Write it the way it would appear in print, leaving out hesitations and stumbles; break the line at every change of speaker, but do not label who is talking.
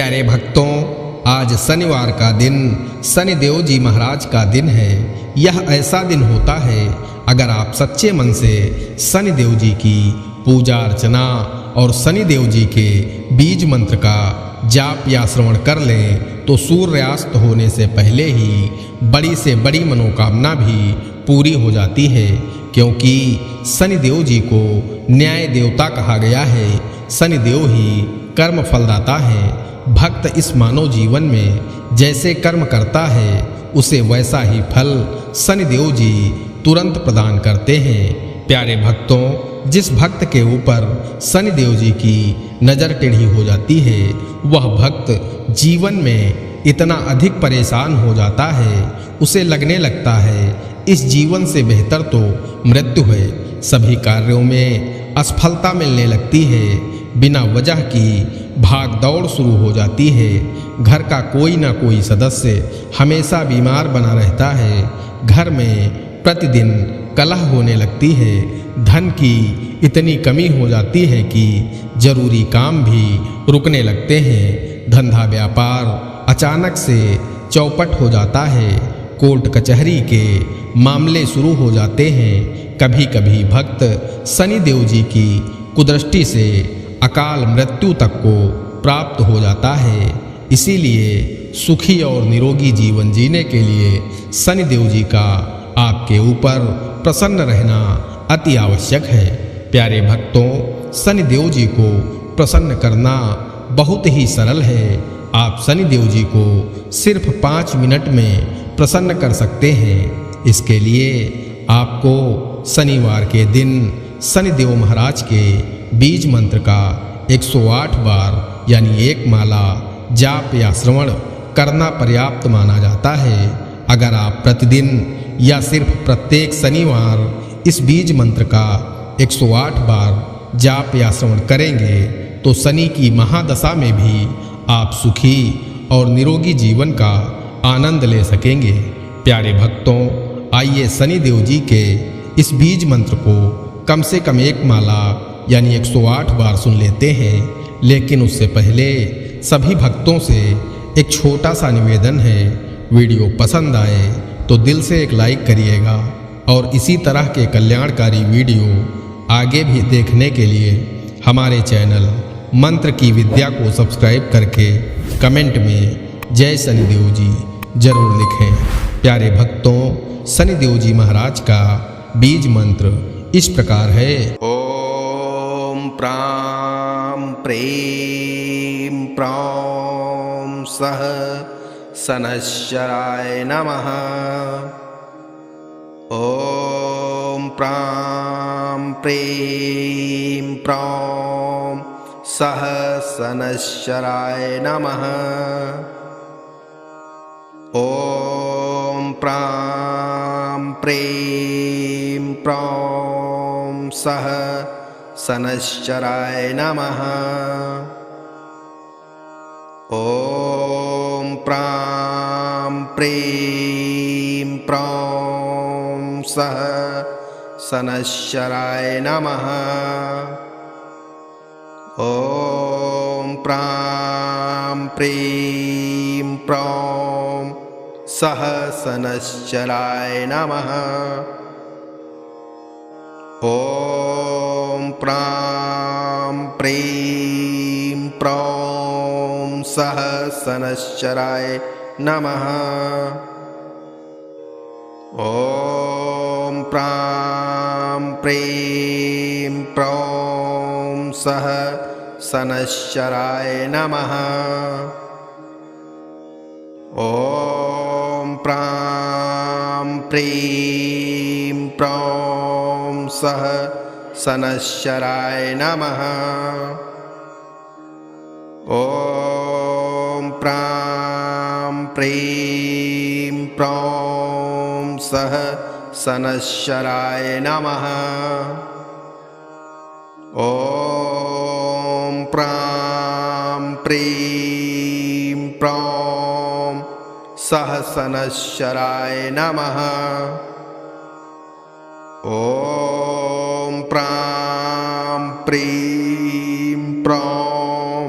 प्यारे भक्तों, आज शनिवार का दिन शनिदेव जी महाराज का दिन है। यह ऐसा दिन होता है, अगर आप सच्चे मन से शनिदेव जी की पूजा अर्चना और शनिदेव जी के बीज मंत्र का जाप या श्रवण कर लें तो सूर्यास्त होने से पहले ही बड़ी से बड़ी मनोकामना भी पूरी हो जाती है। क्योंकि शनिदेव जी को न्याय देवता कहा गया है। शनिदेव ही कर्म फलदाता है। भक्त इस मानव जीवन में जैसे कर्म करता है, उसे वैसा ही फल शनिदेव जी तुरंत प्रदान करते हैं। प्यारे भक्तों, जिस भक्त के ऊपर शनिदेव जी की नज़र टेढ़ी हो जाती है, वह भक्त जीवन में इतना अधिक परेशान हो जाता है, उसे लगने लगता है इस जीवन से बेहतर तो मृत्यु है। सभी कार्यों में असफलता मिलने लगती है। बिना वजह की भाग दौड़ शुरू हो जाती है। घर का कोई ना कोई सदस्य हमेशा बीमार बना रहता है। घर में प्रतिदिन कलह होने लगती है। धन की इतनी कमी हो जाती है कि जरूरी काम भी रुकने लगते हैं। धंधा व्यापार अचानक से चौपट हो जाता है। कोर्ट कचहरी के मामले शुरू हो जाते हैं। कभी कभी भक्त शनिदेव जी की कुदृष्टि से अकाल मृत्यु तक को प्राप्त हो जाता है। इसीलिए सुखी और निरोगी जीवन जीने के लिए शनिदेव जी का आपके ऊपर प्रसन्न रहना अति आवश्यक है। प्यारे भक्तों, शनिदेव जी को प्रसन्न करना बहुत ही सरल है। आप शनिदेव जी को सिर्फ 5 मिनट में प्रसन्न कर सकते हैं। इसके लिए आपको शनिवार के दिन शनिदेव महाराज के बीज मंत्र का 108 बार यानी 1 माला जाप या श्रवण करना पर्याप्त माना जाता है। अगर आप प्रतिदिन या सिर्फ प्रत्येक शनिवार इस बीज मंत्र का 108 बार जाप या श्रवण करेंगे तो शनि की महादशा में भी आप सुखी और निरोगी जीवन का आनंद ले सकेंगे। प्यारे भक्तों, आइए शनिदेव जी के इस बीज मंत्र को कम से कम 1 माला यानी 108 बार सुन लेते हैं। लेकिन उससे पहले सभी भक्तों से एक छोटा सा निवेदन है। वीडियो पसंद आए तो दिल से एक लाइक करिएगा और इसी तरह के कल्याणकारी वीडियो आगे भी देखने के लिए हमारे चैनल मंत्र की विद्या को सब्सक्राइब करके कमेंट में जय शनिदेव जी जरूर लिखें। प्यारे भक्तों, शनिदेव जी महाराज का बीज मंत्र इस प्रकार है। ओम प्रां प्रीं प्रौं सः शनैश्चराय नमः। ओम प्रां प्रीं प्रौं सः शनैश्चराय नमः। ओम प्रां प्रीं प्रौं सः शनैश्चराय नमः। ओम प्रां प्रीं प्रौं सः शनैश्चराय नमः। ओम प्रां प्रीं प्रौं सः शनैश्चराय नमः। ओम प्रां प्रीं प्रौं सः शनैश्चराय नमः। ओम प्रां प्रीं प्रौं सः शनैश्चराय नमः। ओम प्रां प्रीं प्रौं सः शनैश्चराय नमः। ओम प्रां प्रीं प्रौं सः शनैश्चराय नमः। ओम प्रां प्रीं प्रौं सः शनैश्चराय नमः। ओम प्रां प्रीं प्रौं